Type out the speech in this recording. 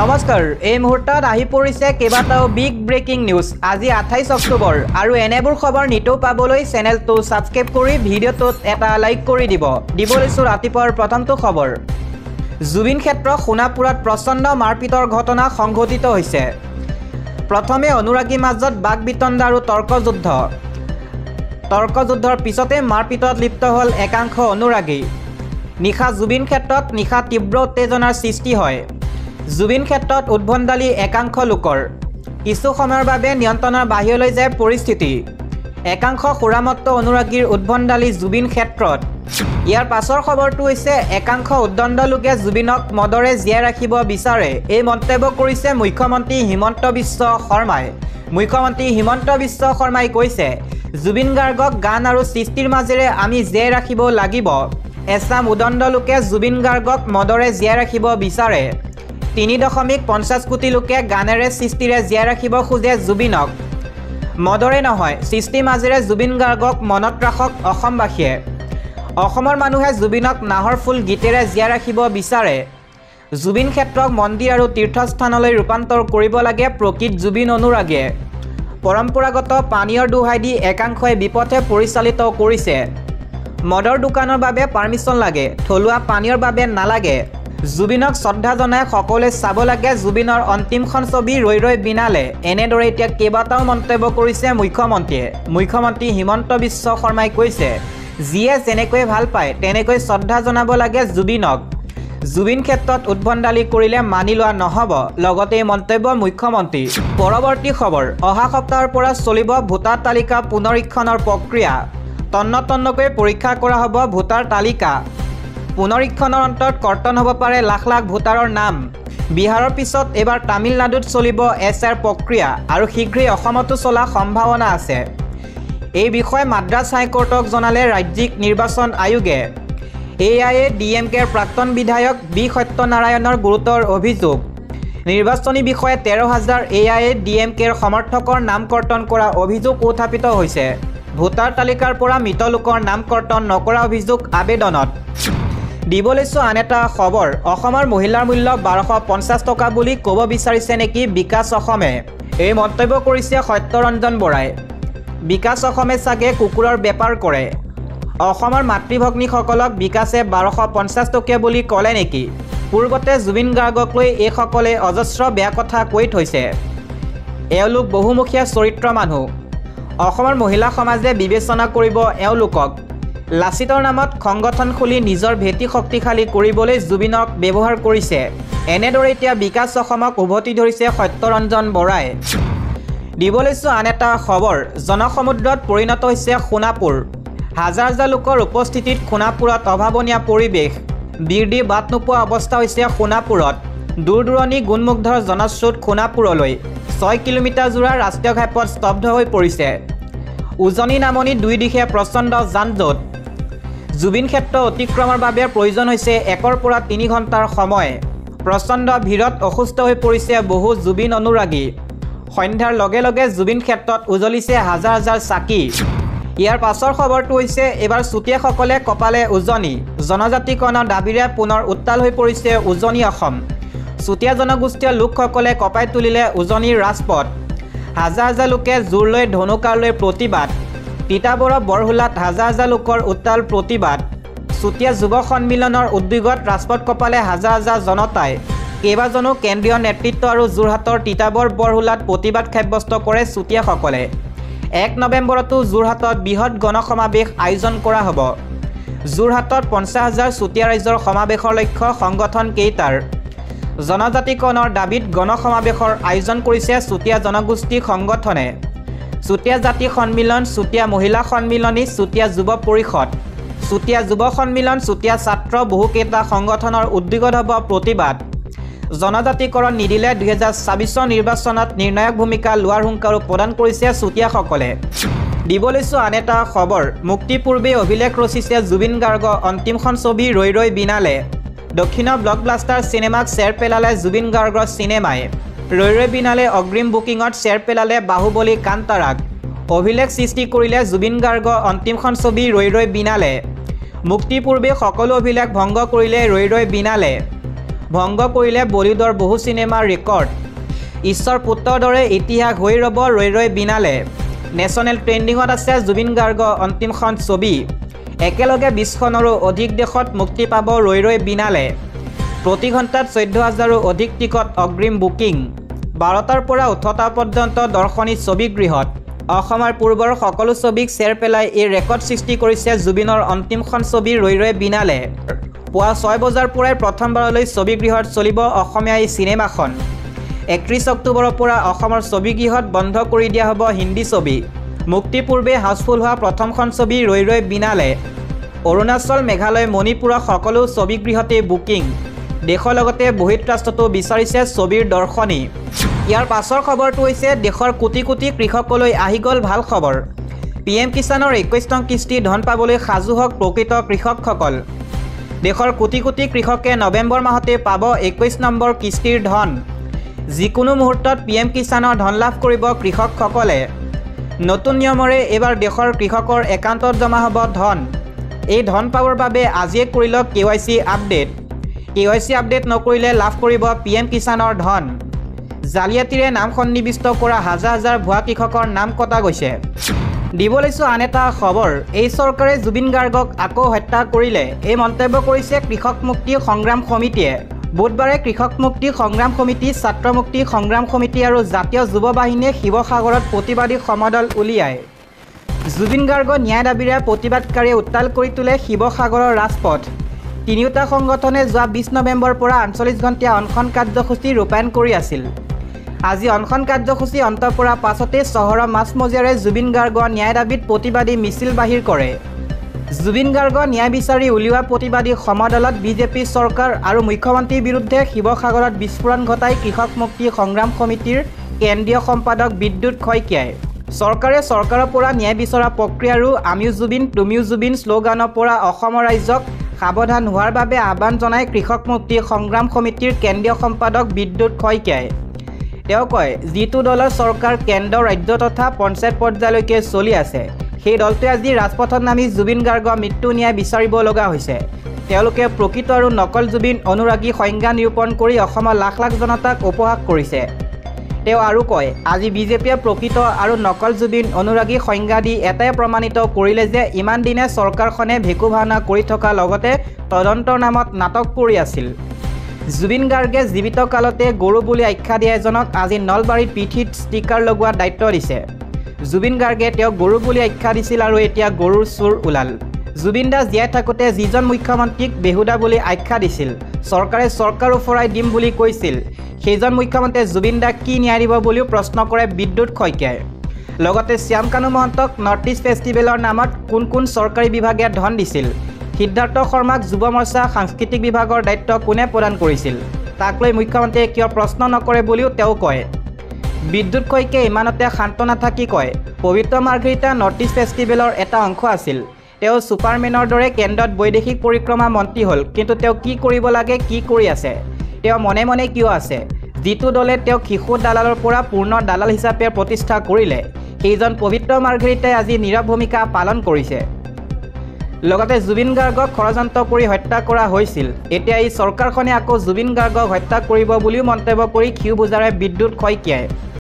নমস্কাৰ এই মুহূৰ্তত আহি পৰিছে কেইবাটাও বিগ ব্ৰেকিং নিউজ আজি 28 অক্টোবৰ আৰু এনেবোৰ খবৰ নিতৌ পাবলৈ চেনেলটো সাবস্ক্ৰাইব কৰি ভিডিঅ'টোত এটা লাইক কৰি দিবলৈছো ৰাতিপুৱাৰ প্ৰথমটো খবৰ জুবিন ক্ষেত্ৰ সোণাপুৰত প্ৰচণ্ড মাৰপিটৰ ঘটনা সংঘটিত হৈছে প্ৰথমে অনুৰাগী মাজত বাকবিতণ্ডা আৰু তৰ্কযুদ্ধৰ পিছতে মাৰপিটত লিপ্ত হ'ল একাংশ অনুৰাগী নিশা জুবিন ক্ষেত্ৰত নিশা তীব্ৰ উত্তেজনাৰ সৃষ্টি হয় জুবিন ক্ষেত্ৰত উদ্ভণ্ডালি একাংশ লোকৰ কিছু সময়ৰ বাবে নিয়ন্ত্ৰণৰ বাহিৰলৈ যায় পৰিস্থিতি একাংশ সুৰামত্ত অনুৰাগীৰ উদ্ভণ্ডালি জুবিন ক্ষেত্ৰত ইয়াৰ পাছৰ খবৰটো হৈছে একাংশ উদ্দণ্ড লোকে জুবিনক মদৰে জীয়াই ৰাখিব বিচাৰে এই মন্তব্য কৰিছে মুখ্যমন্ত্ৰী হিমন্ত বিশ্ব শৰ্মাই কৈছে জুবিন গাৰ্গক গান আৰু সৃষ্টিৰ মাজেৰে আমি জীয়াই ৰাখিব লাগিব এছাম উদ্দণ্ড লোকে জুবিন গাৰ্গক মদৰে জীয়াই ৰাখিব বিচাৰে 3.50 কোটি লোকে গানেৰে সৃষ্টিৰে জীয়াই ৰাখিব খোজে জুবিনক মদৰে নহয় সৃষ্টিৰ মাজেৰে জুবিন গাৰ্গক মনত ৰাখক অসমবাসীয়ে অসমৰ মানুহে জুবিনক নাহৰ ফুল গীতেৰে জীয়াই ৰাখিব বিচাৰে জুবিন ক্ষেত্ৰক মন্দিৰ আৰু তীৰ্থস্থানলৈ ৰূপান্তৰ কৰিব লাগে প্ৰকৃত জুবিন অনুৰাগীয়ে পৰম্পৰাগত পানীয়ৰ দোহাই দি একাংশই বিপথে পৰিচালিত কৰিছে মদৰ দোকানৰ বাবে পাৰ্মিশন লাগে থলুৱা পানীয়ৰ বাবে নালাগে জুবিনক শ্ৰদ্ধা জনাই সকলোৱে চাব লাগে জুবিনৰ অন্তিমখন ছবি ৰৈ ৰৈ বিনালে এনেদৰে এতিয়া কেইবাটাও মন্তব্য কৰিছে মুখ্যমন্ত্ৰী হিমন্ত বিশ্ব শৰ্মাই কৈছে যিয়ে যেনেকৈ ভাল পায় তেনেকৈ শ্ৰদ্ধা জনাব লাগে জুবিনক জুবিন ক্ষেত্ৰত উদ্ভণ্ডালি কৰিলে মানি লোৱা নহ'ব লগতে মন্তব্য মুখ্যমন্ত্ৰী পৰৱৰ্তী খবৰ অহা সপ্তাহৰ পৰা চলিব ভোটাৰ তালিকা পুনৰীক্ষণৰ প্ৰক্ৰিয়া তন্নতন্নকৈ পৰীক্ষা কৰা হ'ব ভোটাৰ তালিকা পুনৰীক্ষণৰ অন্তত কৰ্তন হ'ব পাৰে লাখ লাখ ভোটাৰৰ নাম বিহাৰৰ পিছত এবাৰ তামিলনাডুত চলিব এছআৰ প্ৰক্ৰিয়া আৰু শীঘ্ৰেই অসমতো চলা সম্ভাৱনা আছে এই বিষয়ে মাদ্ৰাজ হাইকোৰ্টক জনালে ৰাজ্যিক নিৰ্বাচন আয়োগে AIADMKৰ প্ৰাক্তন বিধায়ক বি সত্যনাৰায়ণৰ গুৰুতৰ অভিযোগ নিৰ্বাচনী বিষয়ে 13,000 AIADMKৰ সমৰ্থকৰ নাম কৰ্তন কৰা অভিযোগ উত্থাপিত হৈছে ভোটাৰ তালিকাৰ পৰা মৃত লোকৰ নাম কৰ্তন নকৰা অভিযোগ আবেদনত দিবলৈছো আন এটা খবৰ অসমৰ মহিলাৰ মূল্য 1250 টকা বুলি ক'ব বিচাৰিছে নেকি বিকাশ অসমে এই মন্তব্য কৰিছে সত্যৰঞ্জন বৰাই বিকাশ অসমে চাগে কুকুৰৰ বেপাৰ কৰে অসমৰ মাতৃভগ্নীসকলক বিকাশে 1250 টকীয়া বুলি ক'লে নেকি পূৰ্বতে জুবিন গাৰ্গক লৈ এইসকলে অজস্ৰ বেয়া কথা কৈ থৈছে এওঁলোক বহুমুখীয়া চৰিত্ৰ মানুহ অসমৰ মহিলা সমাজে বিবেচনা কৰিব এওঁলোকক লাচিতৰ নামত সংগঠন খুলি নিজৰ ভেটি শক্তিশালী কৰিবলৈ জুবিনক ব্যৱহাৰ কৰিছে এনেদৰে এতিয়া বিকাশ অসমক উভতি ধৰিছে সত্যৰঞ্জন বৰাই দিবলৈছো আন এটা খবৰ জনসমুদ্ৰত পৰিণত হৈছে সোণাপুৰ হাজাৰ হাজাৰ লোকৰ উপস্থিতিত সোণাপুৰত অভাৱনীয় পৰিৱেশ বিৰদি বাট নোপোৱা অৱস্থা হৈছে সোণাপুৰত দূৰ দূৰণি গুণমুগ্ধৰ জনস্ৰোত সোণাপুৰলৈ 6 কিলোমিটাৰ জোৰা ৰাষ্ট্ৰীয় ঘাইপথ স্তব্ধ হৈ পৰিছে উজনি নামনি দুই দিশে প্ৰচণ্ড যান-জঁট জুবিন ক্ষেত্ৰ অতিক্ৰমৰ বাবে প্ৰয়োজন হৈছে 1 পৰা 3 ঘণ্টাৰ সময় প্ৰচণ্ড ভিৰত অসুস্থ হৈ পৰিছে বহু জুবিন অনুৰাগী সন্ধ্যাৰ লগে লগে জুবিন ক্ষেত্ৰত উজলিছে হাজাৰ হাজাৰ চাকি ইয়াৰ পাছৰ খবৰটো হৈছে এবাৰ চুতীয়াসকলে কপালে উজনি জনজাতিকৰণৰ দাবীৰে পুনৰ উত্তাল হৈ পৰিছে উজনি অসম চুতীয়া জনগোষ্ঠীয় লোকসকলে কপাই তুলিলে উজনিৰ ৰাজপথ হাজাৰ হাজাৰ লোকে জোৰ লৈ ধনুকাৰ লৈ প্ৰতিবাদ তিতাবৰ বৰহুলাত হাজাৰ হাজাৰ লোকৰ উত্তাল প্ৰতিবাদ চুতীয়া যুৱ সন্মিলনৰ উদ্যোগত ৰাজপথ কপালে হাজাৰ হাজাৰ জনতাই কেইবাজনো কেন্দ্ৰীয় নেতৃত্ব আৰু যোৰহাটৰ তিতাবৰ বৰহুলাত প্ৰতিবাদ সাব্যস্ত কৰে চুতীয়াসকলে 1 নৱেম্বৰতো যোৰহাটত বৃহৎ গণসমাৱেশ আয়োজন কৰা হ'ব যোৰহাটত 50,000 চুতীয়া ৰাইজৰ সমাৱেশৰ লক্ষ্য সংগঠন কেইটাৰ জনজাতিকৰণৰ দাবীত গণসমাৱেশৰ আয়োজন কৰিছে চুতীয়া জনগোষ্ঠী সংগঠনে চুতীয়া জাতি সন্মিলন চুতীয়া মহিলা সন্মিলনী চুতীয়া যুৱ পৰিষদ চুতীয়া যুৱ সন্মিলন চুতীয়া ছাত্ৰ বহুকেইটা সংগঠনৰ উদ্যোগত হ'ব প্ৰতিবাদ জনজাতিকৰণ নিদিলে 2024 নিৰ্বাচনত নিৰ্ণায়ক ভূমিকা লোৱাৰ হুংকাৰো প্ৰদান কৰিছে চুতীয়াসকলে দিবলৈছো আন এটা খবৰ মুক্তিপূৰ্বে অভিলেখ ৰচিছে জুবিন গাৰ্গৰ অন্তিমখন ছবি ৰৈ ৰৈ বিনালে দক্ষিণৰ ব্লকবাষ্টাৰ চিনেমাক শ্বেয়াৰ পেলালে জুবিন গাৰ্গৰ চিনেমাই ৰৈ ৰৈ বিনালে অগ্ৰিম বুকিঙত শ্বেয়াৰ পেলালে বাহুবলী কান্তাৰাক অভিলেখ সৃষ্টি কৰিলে জুবিন গাৰ্গৰ অন্তিমখন ছবি ৰৈ ৰৈ বিনালে মুক্তিপূৰ্বে সকলো অভিলেখ ভংগ কৰিলে ৰৈ ৰৈ বিনালে ভংগ কৰিলে বলিউডৰ বহু চিনেমাৰ ৰেকৰ্ড। ঈশ্বৰ পুত্ৰৰ দৰে ইতিহাস হৈ ৰ'ব ৰৈ ৰৈ বিনালে। নেশ্যনেল ট্ৰেণ্ডিঙত আছে জুবিন গাৰ্গৰ অন্তিমখন ছবি। একেলগে 20খনৰো অধিক দেশত মুক্তি পাব ৰৈ ৰৈ বিনালে। প্ৰতি ঘণ্টাত 14,000ৰো অধিক টিকট অগ্ৰিম বুকিং। 12টাৰ পৰা 18টা পৰ্যন্ত দৰ্শনী ছবিগৃহত। অসমৰ পূৰ্বৰ সকলো ছবিক চেৰ পেলাই এই ৰেকৰ্ড সৃষ্টি কৰিছে জুবিনৰ অন্তিমখন ছবি ৰৈ ৰৈ বিনালে। পুৱা 6 বজাৰ পৰাই প্ৰথমবাৰলৈ ছবিগৃহত চলিব অসমীয়া এই চিনেমাখন। 31 অক্টোবৰৰ পৰা অসমৰ ছবিগৃহত বন্ধ কৰি দিয়া হ'ব হিন্দী ছবি। মুক্তিৰ পূৰ্বে হাউচফুল হোৱা প্ৰথমখন ছবি ৰৈ ৰৈ বিনালে। অৰুণাচল, মেঘালয়, মণিপুৰৰ সকলো ছবিগৃহতে বুকিং। দেশৰ লগতে বহিঃৰাষ্ট্ৰতো বিচাৰিছে ছবিৰ দৰ্শনী। ইয়াৰ পাছৰ খবৰটো হৈছে দেশৰ কোটি কোটি কৃষকলৈ আহি গ'ল ভাল খবৰ। PM কিষাণৰ 21 নং কিস্তি ধন পাবলৈ সাজু হওক প্ৰকৃত কৃষকসকল। দেশৰ কোটি কোটি কৃষকে নৱেম্বৰ মাহতে পাব 21 নম্বৰ কিস্তিৰ ধন। যিকোনো মুহূৰ্তত PM কিষাণৰ ধন লাভ কৰিব কৃষকসকলে। নতুন নিয়মৰে এইবাৰ দেশৰ কৃষকৰ একাউণ্টত জমা হ'ব ধন। এই ধন পাবৰ বাবে আজিয়ে কৰি লওক KYC আপডেট। KYC আপডেট নকৰিলে লাভ কৰিব PM কিষাণৰ ধন। জালিয়াতিৰে নাম সন্নিৱিষ্ট কৰা হাজাৰ হাজাৰ ভুৱা কৃষকৰ নাম কটা গৈছে। দিব লৈছোঁ আন এটা খবৰ। এই চৰকাৰে জুবিন গাৰ্গক আকৌ হত্যা কৰিলে। এই মন্তব্য কৰিছে কৃষক মুক্তি সংগ্ৰাম সমিতিয়ে। বুধবাৰে কৃষক মুক্তি সংগ্ৰাম সমিতি, ছাত্ৰ মুক্তি সংগ্ৰাম সমিতি আৰু জাতীয় যুৱ বাহিনীয়ে শিৱসাগৰত প্ৰতিবাদী সমদল উলিয়ায়। জুবিন গাৰ্গৰ ন্যায় দাবীৰে প্ৰতিবাদকাৰীয়ে উত্তাল কৰি তোলে শিৱসাগৰৰ ৰাজপথ। তিনিওটা সংগঠনে যোৱা 20 নৱেম্বৰৰ পৰা 48 ঘণ্টীয়া অনশন কাৰ্যসূচী ৰূপায়ণ কৰি আছিল। আজি অনশন কাৰ্যসূচী অন্ত পৰাৰ পাছতে চহৰৰ মাজমজিয়াৰে জুবিন গাৰ্গৰ ন্যায় দাবীত প্ৰতিবাদী মিছিল বাহিৰ কৰে। জুবিন গাৰ্গৰ ন্যায় বিচাৰি উলিওৱা প্ৰতিবাদী সমদলত বিজেপি চৰকাৰ আৰু মুখ্যমন্ত্ৰীৰ বিৰুদ্ধে শিৱসাগৰত বিস্ফোৰণ ঘটাই কৃষক মুক্তি সংগ্ৰাম সমিতিৰ কেন্দ্ৰীয় সম্পাদক বিদ্যুৎ শইকীয়াই। চৰকাৰে চৰকাৰৰ পৰা ন্যায় বিচৰা প্ৰক্ৰিয়া আৰু আমিও জুবিন তুমিও জুবিন শ্লোগানৰ পৰা অসমৰ ৰাইজক সাৱধান হোৱাৰ বাবে আহ্বান জনাই কৃষক মুক্তি সংগ্ৰাম সমিতিৰ কেন্দ্ৰীয় সম্পাদক বিদ্যুৎ শইকীয়াই। তেওঁ কয়, যিটো দলৰ চৰকাৰ কেন্দ্ৰ, ৰাজ্য তথা পঞ্চায়ত পৰ্যায়লৈকে চলি আছে, সেই দলটোৱে আজি ৰাজপথত নামি জুবিন গাৰ্গৰ মৃত্যু ন্যায় বিচাৰিব লগা হৈছে। তেওঁলোকে প্ৰকৃত আৰু নকল জুবিন অনুৰাগী সংজ্ঞা নিৰূপণ কৰি অসমৰ লাখ লাখ জনতাক উপহাস কৰিছে। তেওঁ আৰু কয়, আজি বিজেপিয়ে প্ৰকৃত আৰু নকল জুবিন অনুৰাগী সংজ্ঞা দি এটাই প্ৰমাণিত কৰিলে যে ইমান দিনে চৰকাৰখনে ভেকু ভাওনা কৰি থকাৰ লগতে তদন্তৰ নামত নাটক কৰি আছিল। জুবিন গাৰ্গে জীৱিত কালতে গৰু বুলি আখ্যা দিয়া এজনক আজি নলবাৰীত পিঠিত ষ্টিকাৰ লগোৱাৰ দায়িত্ব দিছে। জুবিন গাৰ্গে তেওঁক গৰু বুলি আখ্যা দিছিল আৰু এতিয়া গৰুৰ চুৰ ওলাল। জুবিন দাস জীয়াই থাকোঁতে যিজন মুখ্যমন্ত্ৰীক বেহুদা বুলি আখ্যা দিছিল, চৰকাৰে চৰকাৰ উফৰাই দিম বুলি কৈছিল, সেইজন মুখ্যমন্ত্ৰীয়ে জুবিন দাক কি ন্যায় দিব বুলিও প্ৰশ্ন কৰে বিদ্যুৎ শইকীয়াই। লগতে শ্যাম কানু মহন্তক নৰ্থ ইষ্ট ফেষ্টিভেলৰ নামত কোন কোন চৰকাৰী বিভাগে ধন দিছিল, সিদ্ধাৰ্থ শৰ্মাক যুৱ মৰ্চা সাংস্কৃতিক বিভাগৰ দায়িত্ব কোনে প্ৰদান কৰিছিল, তাক লৈ মুখ্যমন্ত্ৰীয়ে কিয় প্ৰশ্ন নকৰে বুলিও তেওঁ কয়। বিদ্যুৎ শইকীয়াই ইমানতে শান্ত নাথাকি কয়, পবিত্ৰ মাৰ্ঘেৰিটা নৰ্থ ইষ্ট ফেষ্টিভেলৰ এটা অংশ আছিল। তেওঁ ছুপাৰমেনৰ দৰে কেন্দ্ৰত বৈদেশিক পৰিক্ৰমা মন্ত্ৰী হ'ল, কিন্তু তেওঁ কি কৰিব লাগে, কি কৰি আছে, তেওঁ মনে মনে কিয় আছে? যিটো দলে তেওঁক শিশু দালালৰ পৰা পূৰ্ণ দালাল হিচাপে প্ৰতিষ্ঠা কৰিলে, সেইজন পবিত্ৰ মাৰ্ঘেৰিটাই আজি নীৰৱ ভূমিকা পালন কৰিছে। লগতে জুবিন গাৰ্গক ষড়যন্ত্ৰ কৰি হত্যা কৰা হৈছিল। এতিয়া এই চৰকাৰখনে আকৌ জুবিন গাৰ্গক হত্যা কৰিব বুলিও মন্তব্য কৰি ক্ষিউ বুজাৰে বিদ্যুৎ শইকীয়াই।